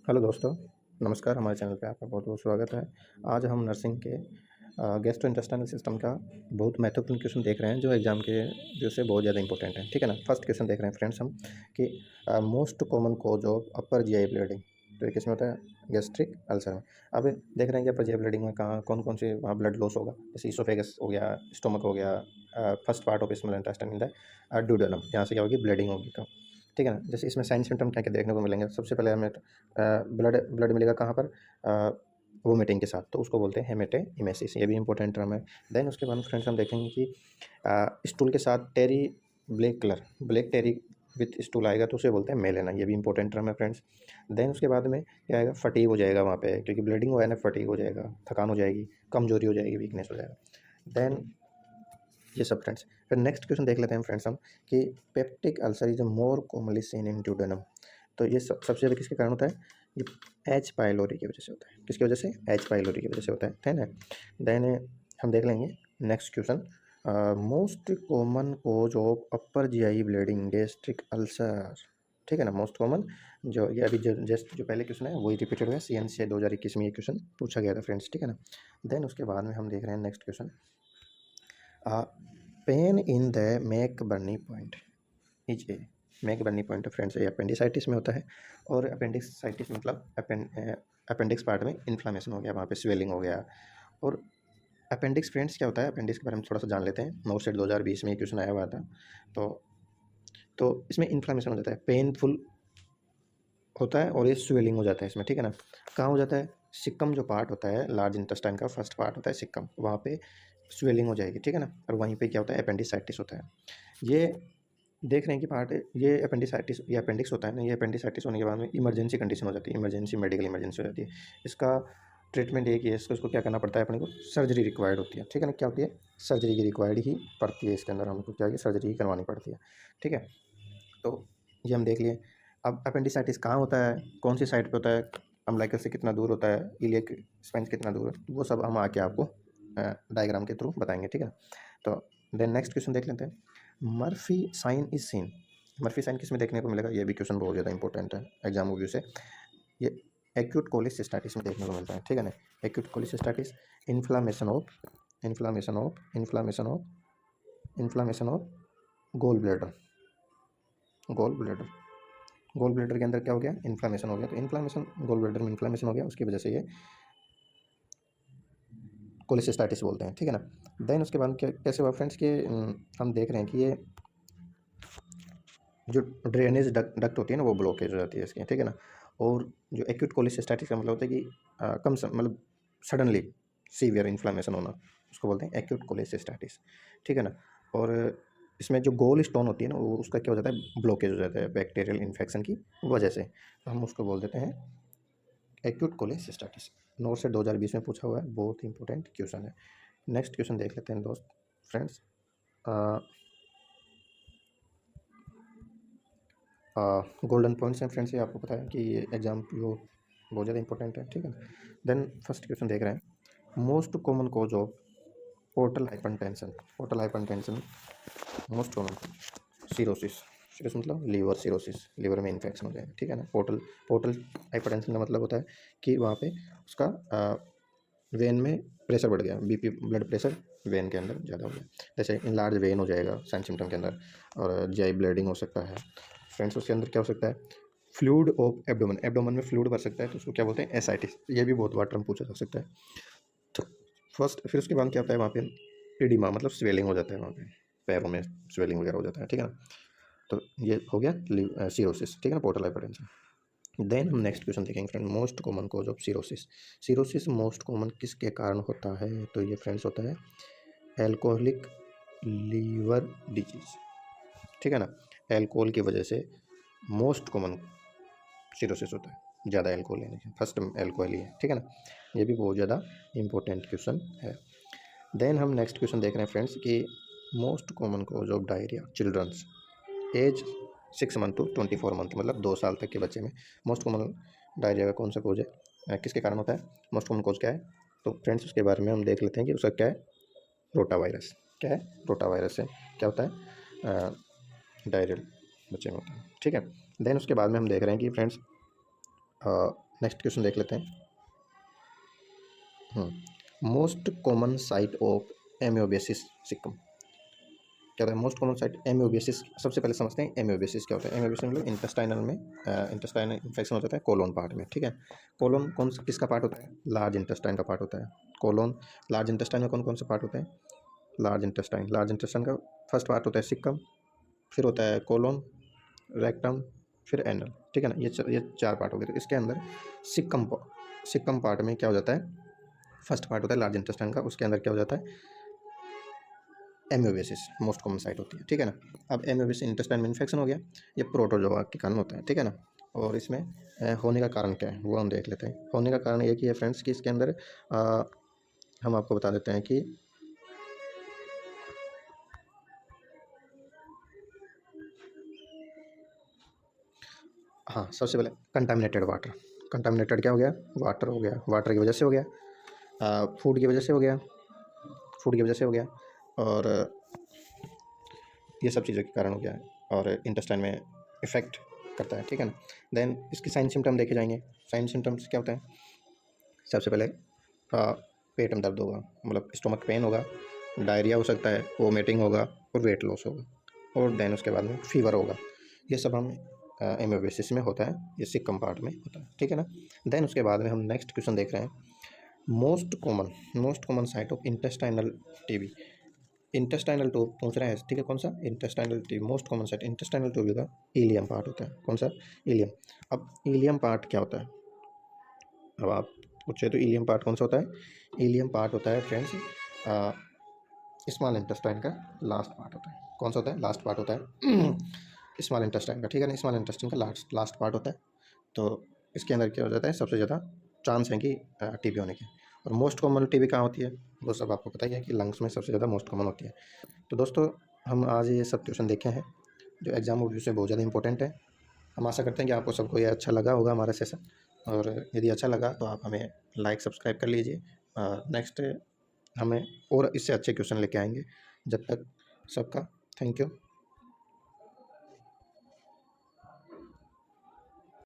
Hello दोस्तों, नमस्कार। हमारे चैनल पे आपका बहुत-बहुत स्वागत है। आज हम नर्सिंग के गैस्ट्रोइंटेस्टाइनल सिस्टम का बहुत महत्वपूर्ण क्वेश्चन देख रहे हैं, जो एग्ज़ाम के व्यू से बहुत ज़्यादा इंपॉर्टेंट है, ठीक है ना? फर्स्ट क्वेश्चन देख रहे हैं फ्रेंड्स हम कि most common cause of upper GI bleeding. तो ये किसमें होता है? गैस्ट्रिक अल्सर में। अब देख रहे हैं कि अपर जीआई ब्लीडिंग में कहाँ कौन-कौन से वहाँ ब्लड लॉस होगा। जैसे इसोफेगस हो गया, स्टोमक हो गया, first part of small intestine in the duodenum, यहाँ से क्या होगी? ब्लीडिंग होगी तो, ठीक है ना? जैसे इसमें साइन सिम्पटम क्या-क्या देखने को मिलेंगे? सबसे पहले हमें ब्लड ब्लड मिलेगा कहाँ पर? वोमिटिंग के साथ, तो उसको बोलते हैं हेमेटोइमेसिस, ये भी इंपॉर्टेंट टर्म है। देन उसके बाद फ्रेंड्स हम देखेंगे कि स्टूल के साथ टेरी ब्लैक टेरी विथ स्टूल आएगा तो उसे बोलते हैं मेलेना, ये भी इंपॉर्टेंट टर्म है फ्रेंड्स। देन उसके बाद में क्या आएगा? फटीग हो जाएगा वहाँ पे, क्योंकि ब्लीडिंग हुआ है ना, फटीग हो जाएगा, थकान हो जाएगी, कमजोरी हो जाएगी, वीकनेस हो जाएगा। देन ये सब फ्रेंड्स। फिर नेक्स्ट क्वेश्चन देख लेते हैं फ्रेंड्स हम कि peptic ulcer is more commonly seen in duodenum. तो ये सबसे ज़्यादा किसके कारण होता है? ये एच पाइलोरी की वजह से होता है। किसकी वजह से? एच पाइलोरी की वजह से होता है, ठीक है। देन हम देख लेंगे next question, most common cause of upper GI bleeding gastric ulcer, ठीक है ना? मोस्ट कॉमन, जो ये अभी जस्ट जो पहले क्वेश्चन है वही रिपीटेड हुआ है, CNC 2021 में ये क्वेश्चन पूछा गया था फ्रेंड्स, ठीक है ना? देन उसके बाद में हम देख रहे हैं next question, pain in the McBurney point is A. McBurney point friends ये अपेंडिसाइटिस में होता है, और अपेंडिसाइटिस मतलब अपेंडिक्स पार्ट में इन्फ्लामेशन हो गया, वहाँ पे स्वेलिंग हो गया। और अपेंडिक्स फ्रेंड्स क्या होता है? अपेंडिक्स के बारे में थोड़ा सा जान लेते हैं। नोट सेट 2020 में ये क्वेश्चन आया हुआ था। तो इसमें इन्फ्लामेशन हो जाता है, पेनफुल होता है, और ये स्वेलिंग हो जाता है इसमें, ठीक है ना? कहाँ हो जाता है? सिक्कम जो पार्ट होता है, लार्ज इंटेस्टाइन का फर्स्ट पार्ट होता है सिक्कम, वहाँ पे स्वेलिंग हो जाएगी, ठीक है ना? और वहीं पे क्या होता है? अपेंडिसाइटिस होता है। ये देख रहे हैं कि पार्ट ये अपेंडिसाइटिस, ये अपेंडिक्स होता है ना, ये अपेंडिसाइटिस होने के बाद में इमरजेंसी कंडीशन हो जाती है, इमरजेंसी मेडिकल इमरजेंसी हो जाती है। इसका ट्रीटमेंट एक ही है, इसको क्या करना पड़ता है अपने को? सर्जरी रिक्वायर्ड होती है, ठीक है ना? क्या होती है? सर्जरी की रिक्वायर्ड ही पड़ती है, इसके अंदर हमको क्या है? सर्जरी ही करवानी पड़ती है, ठीक है? तो ये हम देख लिए। अब अपेंडिसाइटिस कहाँ होता है, कौन सी साइड पे होता है, अम्बिलिकस से कितना दूर होता है, इलियक स्पाइन कितना दूर है, वो सब हम आके आपको डायग्राम के थ्रू बताएंगे, ठीक है? तो देन नेक्स्ट क्वेश्चन देख लेते हैं, Murphy sign is seen. Murphy sign किस में देखने को मिलेगा? ये भी क्वेश्चन बहुत ज़्यादा इंपॉर्टेंट है एग्जाम व्यू से। ये एक्यूट कोलिसिस्टाइटिस में देखने को मिलता है, ठीक है ना? Acute cholecystitis, inflammation of inflammation of inflammation of inflammation of gall bladder gall bladder gall bladder के अंदर क्या हो गया? इन्फ्लामेशन हो गया। तो इन्फ्लामेशन, गोल ब्लैडर में इन्फ्लामेशन हो गया, उसकी वजह से ये कोलिसिस्टाइटिस बोलते हैं, ठीक है ना? देन उसके बाद क्या कैसे हुआ फ्रेंड्स कि हम देख रहे हैं कि ये जो ड्रेनेज डक्ट होती है ना, वो ब्लॉकेज हो जाती है इसकी, ठीक है ना? और जो एक्यूट कोलिसिस्टाइटिस का मतलब होता है कि मतलब सडनली सीवियर इन्फ्लामेशन होना, उसको बोलते हैं एक्यूट कोलिसिस्टाइटिस, ठीक है ना? और इसमें जो गोल स्टोन होती है ना, वो उसका क्या हो जाता है? ब्लॉकेज हो जाता है बैक्टीरियल इन्फेक्शन की वजह से, तो हम उसको बोल देते हैं एक्यूट कोलिसिस्टाइटिस। नोट से 2020 में पूछा हुआ है, बहुत ही इंपॉर्टेंट क्वेश्चन है। नेक्स्ट क्वेश्चन देख लेते हैं दोस्त फ्रेंड्स, गोल्डन पॉइंट्स हैं फ्रेंड्स, ये आपको पता है कि ये एग्जाम वो बहुत ज़्यादा इंपॉर्टेंट है, ठीक है ना? देन फर्स्ट क्वेश्चन देख रहे हैं, most common cause of portal hypertension most common cirrhosis. Cirrhosis मतलब लीवर सीरोसिस, लीवर में इन्फेक्शन हो जाएगा, ठीक है ना? पोर्टल हाइपरटेंशन का मतलब होता है कि वहाँ पे उसका वेन में प्रेशर बढ़ गया, BP ब्लड प्रेशर वेन के अंदर ज़्यादा हो गया, जैसे इनलार्ज वेन हो जाएगा साइन सिम्टम के अंदर, और जीआई ब्लीडिंग हो सकता है फ्रेंड्स। उसके अंदर क्या हो सकता है? फ्लूइड ऑफ एब्डोमेन, एब्डोमेन में फ्लूइड भर सकता है, तो उसको क्या बोलते हैं? एसाइटिस। ये भी बहुत बार टर्म पूछा जा सकता है। तो फर्स्ट, फिर उसके बाद क्या होता है? वहाँ पे एडिमा मतलब स्वेलिंग हो जाता है, वहाँ पे पैरों में स्वेलिंग वगैरह हो जाता है, ठीक है ना? तो ये हो गया सीरोसिस, ठीक है ना? Portal hypertension. देन हम नेक्स्ट क्वेश्चन देखेंगे friend, most common cause of cirrhosis. Cirrhosis most common किसके कारण होता है? तो ये फ्रेंड्स होता है एल्कोहलिक लीवर डिजीज, ठीक है ना? एल्कोहल की वजह से मोस्ट कॉमन सीरोसिस होता है, ज़्यादा एल्कोहल लेने से। फर्स्ट एल्कोहल ही है, ठीक है ना? ये भी बहुत ज़्यादा इंपॉर्टेंट क्वेश्चन है। देन हम नेक्स्ट क्वेश्चन देख रहे हैं फ्रेंड्स कि most common cause of diarrhoea childrens age 6 month to 24 month, मतलब 2 साल तक के बच्चे में मोस्ट कॉमन डायरिया का कौन सा कॉज है? किसके कारण होता है? मोस्ट कॉमन कॉज क्या है? तो फ्रेंड्स उसके बारे में हम देख लेते हैं कि उसका क्या है? Rota virus. क्या है? रोटा वायरस से क्या होता है? डायरियल बच्चे में होता है, ठीक है? देन उसके बाद में हम देख रहे हैं कि फ्रेंड्स नेक्स्ट क्वेश्चन देख लेते हैं। Most common site of amoebiasis caecum. क्या होता है मोस्ट कॉमन साइट एमियोबेसिस? सबसे पहले समझते हैं एमियोबेसिस क्या होता है। एमियोबेसिस मतलब इंटेस्टाइनल में इंटेस्टाइनल इन्फेक्शन हो जाता है कोलोन पार्ट में, ठीक है। कोलोन कौन सा किसका पार्ट होता है? लार्ज इंटेस्टाइन का पार्ट होता है कोलोन। लार्ज इंटेस्टाइन में कौन कौन सा पार्ट होता है? लार्ज इंटेस्टाइन का फर्स्ट पार्ट होता है सिक्कम, फिर होता है कोलोन, रेक्टम, फिर एनल, ठीक है ना। ये चार पार्ट हो गए। तो इसके अंदर सिक्कम पार्ट में क्या हो जाता है? फर्स्ट पार्ट होता है लार्ज इंटेस्टाइन का, उसके अंदर क्या हो जाता है? एमियोबेसिस मोस्ट कॉमन साइट होती है, ठीक है ना। अब एमियोबेसिस इंटेस्टाइन में इन्फेक्शन हो गया, ये प्रोटोजोआ के कारण होता है, ठीक है ना। और इसमें होने का कारण क्या है वो हम देख लेते हैं। होने का कारण ये कि है फ्रेंड्स कि इसके अंदर हम आपको बता देते हैं कि हाँ, सबसे पहले कंटामिनेटेड वाटर। कंटामिनेटेड क्या हो गया? वाटर हो गया। वाटर की वजह से हो गया, फूड की वजह से हो गया, और ये सब चीज़ों के कारण हो गया है, और इंटेस्टाइन में इफेक्ट करता है, ठीक है ना। देन इसकी साइन सिम्टम देखे जाएंगे। साइन सिम्टम्स क्या होते हैं? सबसे पहले पेट में दर्द होगा, मतलब स्टोमक पेन होगा, डायरिया हो सकता है, वोमिटिंग होगा, और वेट लॉस होगा, और देन उसके बाद में फीवर होगा। ये सब हम एमियोबेसिस में होता है, ये सिक्कम पार्ट में होता है, ठीक है ना। देन उसके बाद में हम नेक्स्ट क्वेश्चन देख रहे हैं। Most common site of intestinal TB. Intestinal tube पूछ रहा है, ठीक है। कौन सा? Intestinal tube most common site intestinal tube का इलियम पार्ट होता है। कौन सा? इलियम। अब इलियम पार्ट क्या होता है? अब आप पूछे तो इलियम पार्ट कौन सा होता है? इलियम पार्ट होता है फ्रेंड्स स्मॉल इंटेस्टाइन का लास्ट पार्ट होता है। कौन सा होता है? लास्ट पार्ट होता है स्मॉल इंटेस्टाइन का, ठीक है ना। स्मॉल इंटेस्टाइन का लास्ट पार्ट होता है। तो इसके अंदर क्या हो जाता है? सबसे ज़्यादा चांस है कि टीबी होने के। और मोस्ट कॉमन टीबी कहाँ होती है? वो सब आपको पता ही है कि लंग्स में सबसे ज़्यादा मोस्ट कॉमन होती है। तो दोस्तों, हम आज ये सब क्वेश्चन देखे हैं जो एग्जाम मोड से बहुत ज़्यादा इंपॉर्टेंट है। हम आशा करते हैं कि आपको सबको ये अच्छा लगा होगा हमारा सेशन, और यदि अच्छा लगा तो आप हमें लाइक सब्सक्राइब कर लीजिए। नेक्स्ट हमें और इससे अच्छे क्वेश्चन लेके आएंगे। जब तक सबका थैंक यू।